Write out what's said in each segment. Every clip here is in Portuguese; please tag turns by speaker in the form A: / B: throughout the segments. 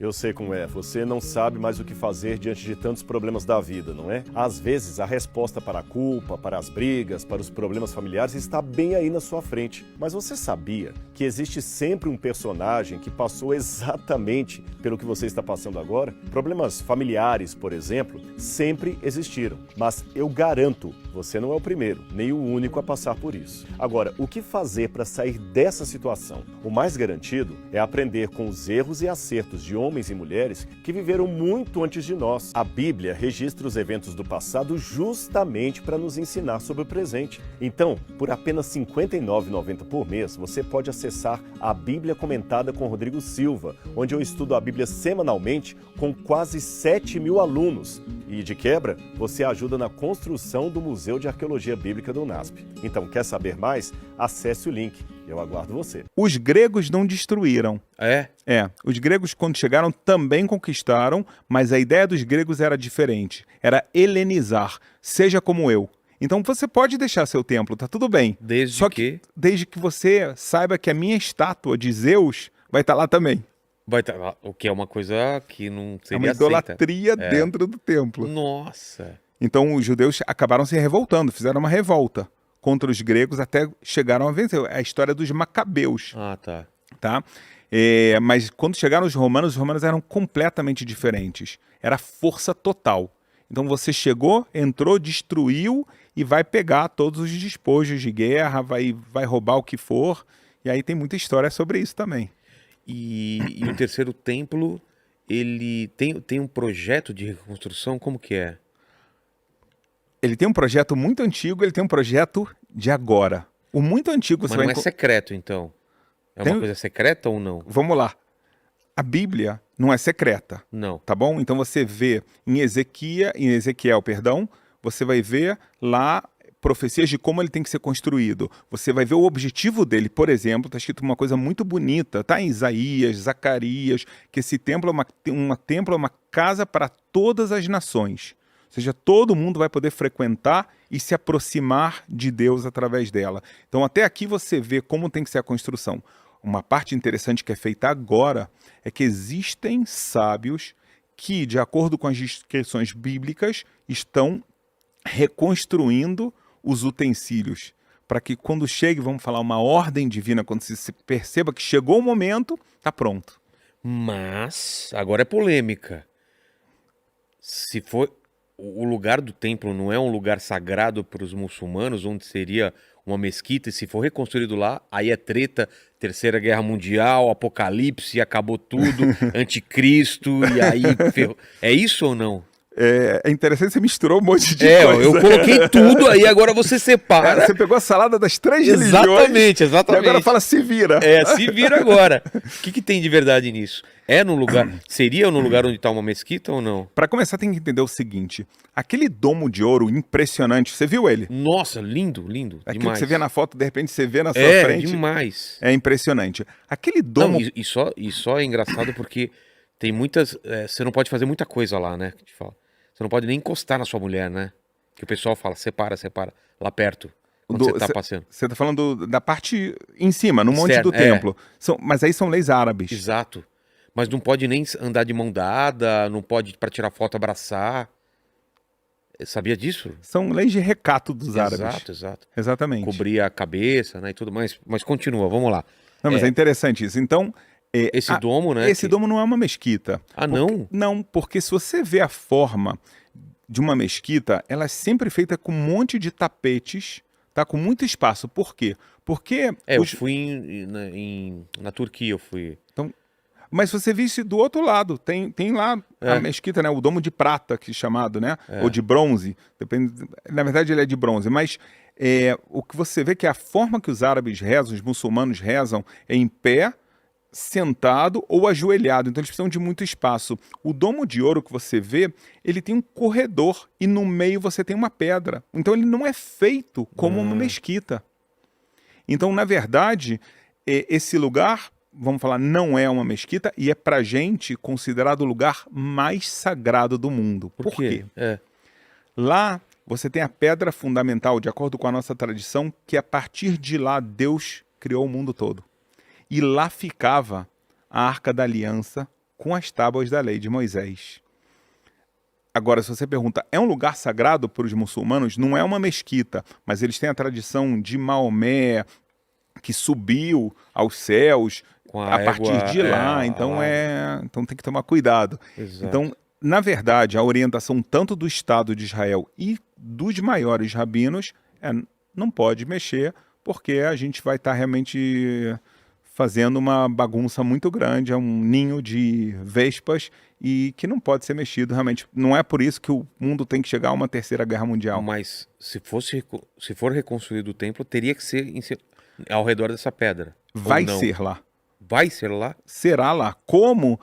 A: Eu sei como é, você não sabe mais o que fazer diante de tantos problemas da vida, não é? Às vezes, a resposta para a culpa, para as brigas, para os problemas familiares está bem aí na sua frente. Mas você sabia que existe sempre um personagem que passou exatamente pelo que você está passando agora? Problemas familiares, por exemplo, sempre existiram. Mas eu garanto, você não é o primeiro, nem o único a passar por isso. Agora, o que fazer para sair dessa situação? O mais garantido é aprender com os erros e acertos de homens e mulheres que viveram muito antes de nós. A Bíblia registra os eventos do passado justamente para nos ensinar sobre o presente. Então, por apenas R$ 59,90 por mês, você pode acessar a Bíblia Comentada com Rodrigo Silva, onde eu estudo a Bíblia semanalmente com quase 7.000 alunos. E, de quebra, você ajuda na construção do Museu de Arqueologia Bíblica do UNASP. Então, quer saber mais? Acesse o link. Eu aguardo você.
B: Os gregos não destruíram. Os gregos, quando chegaram, também conquistaram, mas a ideia dos gregos era diferente. Era helenizar, seja como eu. Então você pode deixar seu templo, tá tudo bem. Desde que você saiba que a minha estátua de Zeus vai estar lá também.
C: Vai estar lá, o que é uma coisa que não seria
B: uma idolatria dentro do templo.
C: Nossa!
B: Então os judeus acabaram se revoltando, fizeram uma revolta contra os gregos, até chegaram a vencer. É a história dos macabeus. Tá? Mas quando chegaram os romanos eram completamente diferentes. Era força total. Então você chegou, entrou, destruiu e vai pegar todos os despojos de guerra, vai roubar o que for. E aí tem muita história sobre isso também.
C: E o terceiro templo, ele tem um projeto de reconstrução? Como que é?
B: Ele tem um projeto muito antigo, ele tem um projeto de agora. O muito antigo...
C: Mas não é secreto, então? É uma coisa secreta ou não?
B: Vamos lá. A Bíblia não é secreta.
C: Não.
B: Tá bom? Então você vê em Ezequiel, você vai ver lá profecias de como ele tem que ser construído. Você vai ver o objetivo dele. Por exemplo, está escrito uma coisa muito bonita, tá? Em Isaías, Zacarias, que esse templo é uma casa para todas as nações. Ou seja, todo mundo vai poder frequentar e se aproximar de Deus através dela. Então, até aqui você vê como tem que ser a construção. Uma parte interessante que é feita agora é que existem sábios que, de acordo com as descrições bíblicas, estão reconstruindo os utensílios, para que quando chegue, vamos falar, uma ordem divina, quando se perceba que chegou o momento, está pronto.
C: Mas, agora é polêmica. Se for... O lugar do templo não é um lugar sagrado para os muçulmanos, onde seria uma mesquita, e se for reconstruído lá, aí é treta, Terceira Guerra Mundial, Apocalipse, acabou tudo, Anticristo, e aí... É isso ou não?
B: É interessante, você misturou um monte de coisa.
C: Eu coloquei tudo, aí agora você separa.
B: Você pegou a salada das três religiões.
C: Exatamente.
B: E agora fala, se vira.
C: Se vira agora. O que tem de verdade nisso? É no lugar... Seria no lugar onde está uma mesquita ou não?
B: Para começar, tem que entender o seguinte. Aquele domo de ouro impressionante, você viu ele?
C: Nossa, lindo,
B: Aquilo
C: demais.
B: que você vê na foto, de repente você vê na sua frente.
C: Demais.
B: É impressionante. Aquele domo...
C: Não, e só é engraçado porque tem muitas... você não pode fazer muita coisa lá, né? Que te fala. Você não pode nem encostar na sua mulher, né? Que o pessoal fala, separa, lá perto, quando você tá passeando.
B: Você tá falando da parte em cima, no monte do templo. Mas aí são leis árabes.
C: Exato. Mas não pode nem andar de mão dada, não pode, para tirar foto, abraçar. Sabia disso?
B: São leis de recato dos árabes.
C: Exato.
B: Exatamente.
C: Cobrir a cabeça, né, e tudo mais. Mas continua, vamos lá.
B: Não, mas é interessante isso. Então...
C: esse domo, né?
B: Esse domo não é uma mesquita.
C: Não?
B: Não, porque se você vê a forma de uma mesquita, ela é sempre feita com um monte de tapetes, tá? Com muito espaço. Por quê? Porque...
C: eu fui na Turquia,
B: Então, mas você visse do outro lado, tem lá a mesquita, né? O domo de prata, que é chamado, né? Ou de bronze. Depende, na verdade, ele é de bronze, mas... o que você vê que a forma que os árabes rezam, os muçulmanos rezam, é em pé, sentado ou ajoelhado, então eles precisam de muito espaço. O domo de ouro que você vê, ele tem um corredor e no meio você tem uma pedra. Então ele não é feito como uma mesquita. Então, na verdade, esse lugar, vamos falar, não é uma mesquita e é pra gente considerado o lugar mais sagrado do mundo. Por quê? Lá você tem a pedra fundamental, de acordo com a nossa tradição, que a partir de lá Deus criou o mundo todo. E lá ficava a Arca da Aliança com as tábuas da lei de Moisés. Agora, se você pergunta, é um lugar sagrado para os muçulmanos? Não é uma mesquita, mas eles têm a tradição de Maomé, que subiu aos céus
C: Com
B: a partir de lá. Então, então tem que tomar cuidado.
C: Exato.
B: Então, na verdade, a orientação tanto do Estado de Israel e dos maiores rabinos é não pode mexer, porque a gente vai estar realmente fazendo uma bagunça muito grande, é um ninho de vespas e que não pode ser mexido realmente. Não é por isso que o mundo tem que chegar a uma terceira guerra mundial.
C: Mas se for reconstruído o templo, teria que ser ao redor dessa pedra.
B: Vai
C: Ou não?
B: ser lá.
C: Vai ser lá?
B: Será lá. Como?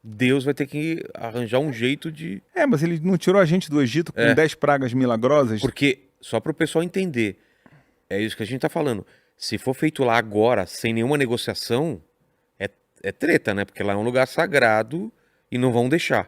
C: Deus vai ter que arranjar um jeito de...
B: Mas ele não tirou a gente do Egito com 10 pragas milagrosas?
C: Porque, só para o pessoal entender, é isso que a gente tá falando. Se for feito lá agora, sem nenhuma negociação, é treta, né? Porque lá é um lugar sagrado e não vão deixar.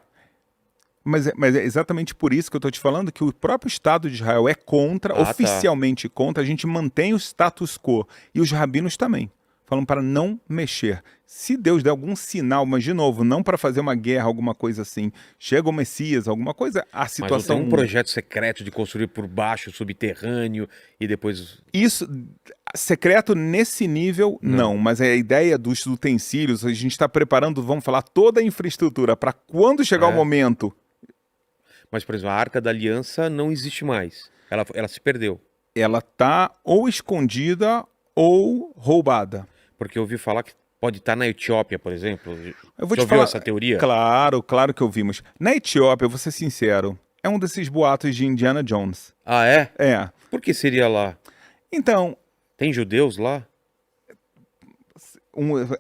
B: Mas é exatamente por isso que eu estou te falando que o próprio Estado de Israel é contra, oficialmente contra, a gente mantém o status quo. E os rabinos também falam para não mexer. Se Deus der algum sinal, mas de novo, não para fazer uma guerra, alguma coisa assim, chega o Messias, alguma coisa, a situação...
C: Mas não tem um projeto secreto de construir por baixo, subterrâneo, e depois...
B: Isso, secreto nesse nível, não. Mas a ideia dos utensílios, a gente está preparando, vamos falar, toda a infraestrutura para quando chegar o momento...
C: Mas, por exemplo, a Arca da Aliança não existe mais. Ela se perdeu.
B: Ela está ou escondida ou roubada.
C: Porque eu ouvi falar que pode estar na Etiópia, por exemplo.
B: Eu vou
C: Já
B: te
C: ouviu
B: falar...
C: essa teoria?
B: Claro que ouvimos. Na Etiópia, eu vou ser sincero, é um desses boatos de Indiana Jones.
C: Ah, é?
B: É.
C: Por que seria lá?
B: Então...
C: Tem judeus lá?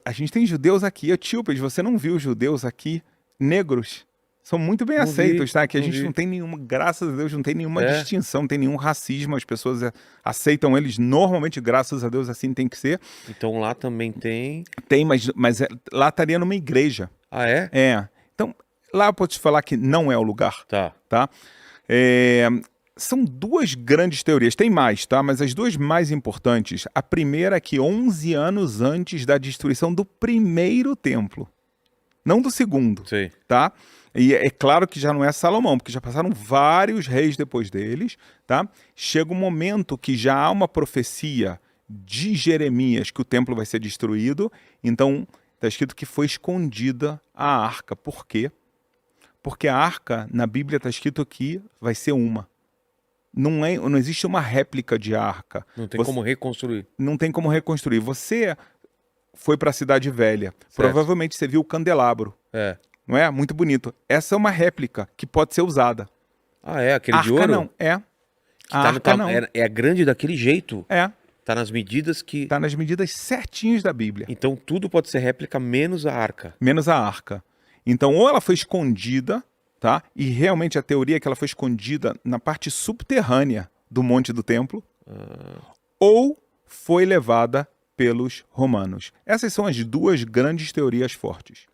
B: A gente tem judeus aqui, etíopes, você não viu judeus aqui, negros? São muito bem aceitos, tá? Que a gente não tem nenhuma, graças a Deus, não tem nenhuma distinção, não tem nenhum racismo, as pessoas aceitam eles normalmente, graças a Deus, assim tem que ser.
C: Então lá também tem...
B: Tem, mas lá estaria numa igreja.
C: Ah, é?
B: É. Então, lá eu posso te falar que não é o lugar. Tá? São duas grandes teorias, tem mais, tá? Mas as duas mais importantes, a primeira é que 11 anos antes da destruição do primeiro templo, não do segundo,
C: Sim.
B: tá? E é claro que já não é Salomão, porque já passaram vários reis depois deles, tá? Chega um momento que já há uma profecia de Jeremias que o templo vai ser destruído, então está escrito que foi escondida a arca. Por quê? Porque a arca, na Bíblia está escrito que vai ser uma. Não existe uma réplica de arca.
C: Não tem como reconstruir.
B: Não tem como reconstruir. Você foi para a Cidade Velha, provavelmente você viu o candelabro. Não é? Muito bonito. Essa é uma réplica que pode ser usada.
C: Ah, é? Aquele de ouro?
B: Não, é.
C: A arca não. É grande daquele jeito?
B: É.
C: Tá nas medidas que...
B: Tá nas medidas certinhas da Bíblia.
C: Então tudo pode ser réplica, menos a arca.
B: Menos a arca. Então, ou ela foi escondida, tá? E realmente a teoria é que ela foi escondida na parte subterrânea do monte do templo, ou foi levada pelos romanos. Essas são as duas grandes teorias fortes.